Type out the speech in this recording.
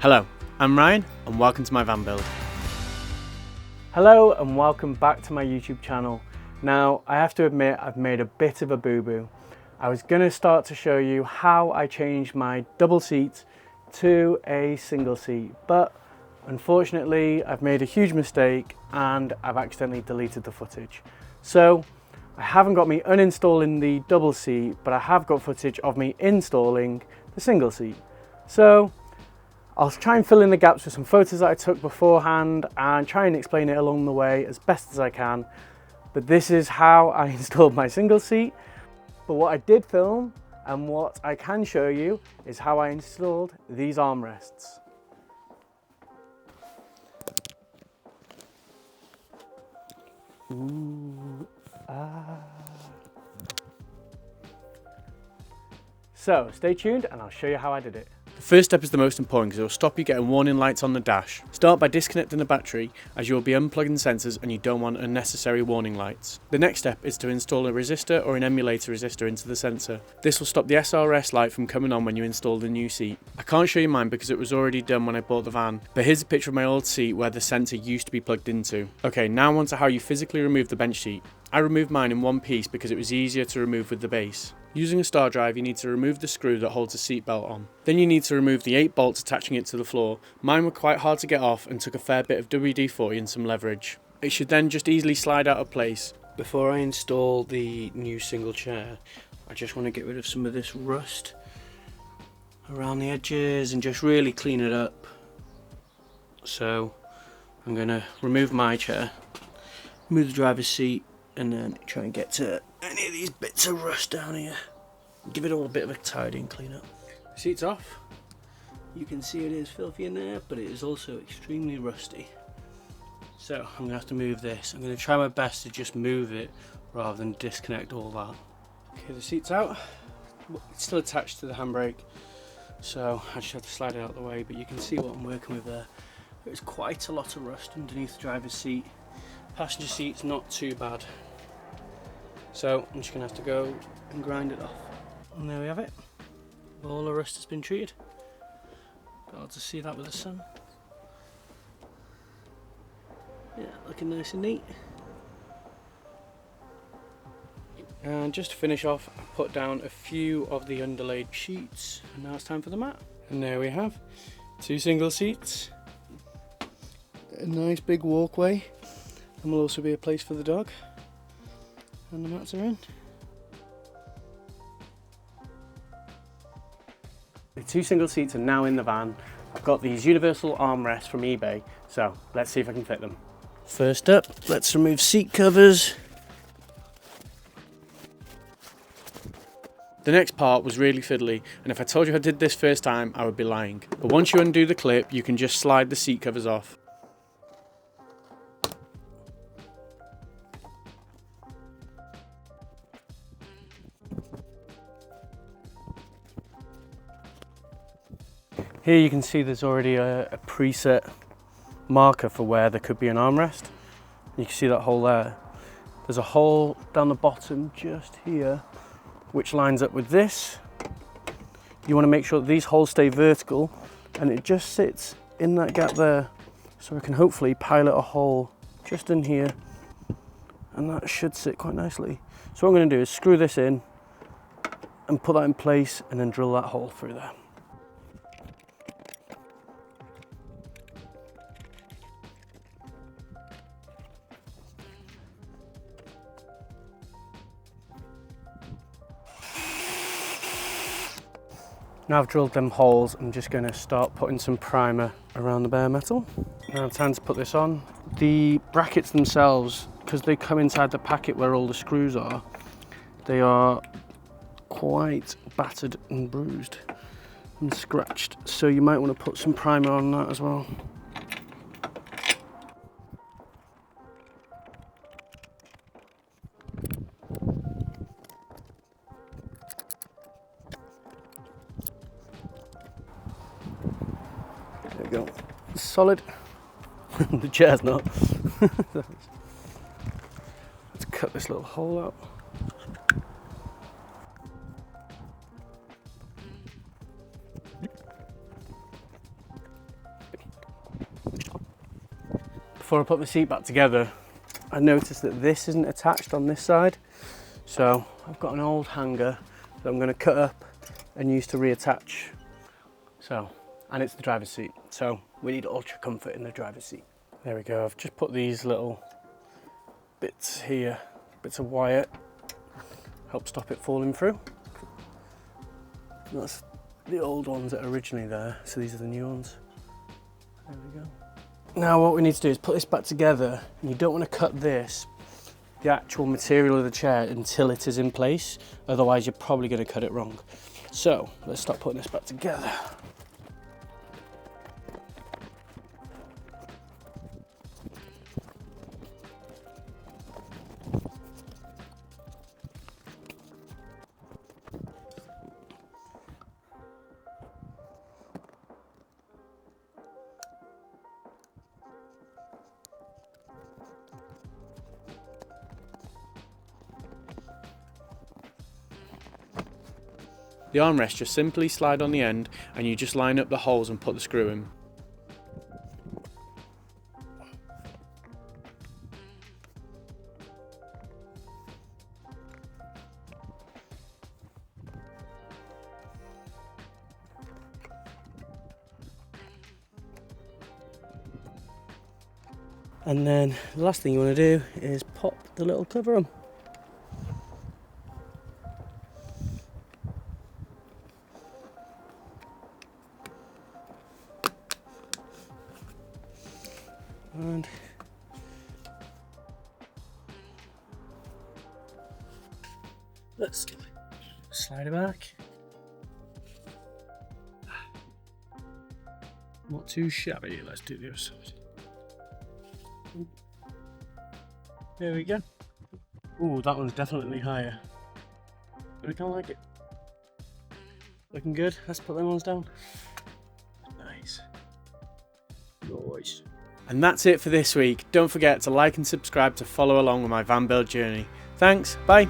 Hello, I'm Ryan and welcome to my van build. Hello and welcome back to my YouTube channel. Now I have to admit I've made a bit of a boo-boo. I was going to start to show you how I changed my double seat to a single seat, but unfortunately I've made a huge mistake and I've accidentally deleted the footage. So I haven't got me uninstalling the double seat, but I have got footage of me installing the single seat. So I'll try and fill in the gaps with some photos that I took beforehand and try and explain it along the way as best as I can. But this is how I installed my single seat. But what I did film and what I can show you is how I installed these armrests. So stay tuned and I'll show you how I did it. The first step is the most important because it will stop you getting warning lights on the dash. Start by disconnecting the battery as you will be unplugging sensors and you don't want unnecessary warning lights. The next step is to install a resistor or an emulator resistor into the sensor. This will stop the SRS light from coming on when you install the new seat. I can't show you mine because it was already done when I bought the van, but here's a picture of my old seat where the sensor used to be plugged into. Okay, now on to how you physically remove the bench seat. I removed mine in one piece because it was easier to remove with the base. Using a star drive, you need to remove the screw that holds the seat belt on. Then you need to remove the 8 bolts attaching it to the floor. Mine were quite hard to get off and took a fair bit of WD-40 and some leverage. It should then just easily slide out of place. Before I install the new single chair, I just want to get rid of some of this rust around the edges and just really clean it up. So I'm going to remove my chair, remove the driver's seat, and then try and get to any of these bits of rust down here. Give it all a bit of a tidy and clean up. The seat's off. You can see it is filthy in there, but it is also extremely rusty. So I'm gonna have to move this. I'm gonna try my best to just move it rather than disconnect all that. Okay, the seat's out. It's still attached to the handbrake, so I just have to slide it out of the way, but you can see what I'm working with there. There's quite a lot of rust underneath the driver's seat. Passenger seat's not too bad. So I'm just going to have to go and grind it off. And there we have it. All the rust has been treated. Got to see that with the sun. Yeah, looking nice and neat. And just to finish off, I put down a few of the underlaid sheets. And now it's time for the mat. And there we have 2 single seats. A nice big walkway. And will also be a place for the dog. And the mats are in. The 2 single seats are now in the van. I've got these universal armrests from eBay, so let's see if I can fit them. First up, let's remove seat covers. The next part was really fiddly, and if I told you I did this first time, I would be lying. But once you undo the clip, you can just slide the seat covers off. Here you can see there's already a preset marker for where there could be an armrest. You can see that hole there. There's a hole down the bottom just here which lines up with this. You want to make sure that these holes stay vertical and it just sits in that gap there, so we can hopefully pilot a hole just in here, and that should sit quite nicely. So what I'm going to do is screw this in and put that in place and then drill that hole through there. Now I've drilled them holes, I'm just going to start putting some primer around the bare metal. Now time to put this on. The brackets themselves, because they come inside the packet where all the screws are, they are quite battered and bruised and scratched, so you might want to put some primer on that as well. There we go. Solid. The chair's not. Let's cut this little hole out. before I put the seat back together, I noticed that this isn't attached on this side. So I've got an old hanger that I'm going to cut up and use to reattach. And it's the driver's seat. So we need ultra comfort in the driver's seat. There we go. I've just put these little bits here, bits of wire, help stop it falling through. That's the old ones that are originally there. So these are the new ones. There we go. Now what we need to do is put this back together, and you don't want to cut this, the actual material of the chair, until it is in place. Otherwise you're probably going to cut it wrong. So let's start putting this back together. The armrests just simply slide on the end, and you just line up the holes and put the screw in. And then the last thing you want to do is pop the little cover on. And let's slide it back. Not too shabby. Let's do the other side. There we go. Ooh, that one's definitely higher. But I kind of like it. Looking good. Let's put them ones down. Nice. Nice. And that's it for this week. Don't forget to like and subscribe to follow along with my van build journey. Thanks, bye.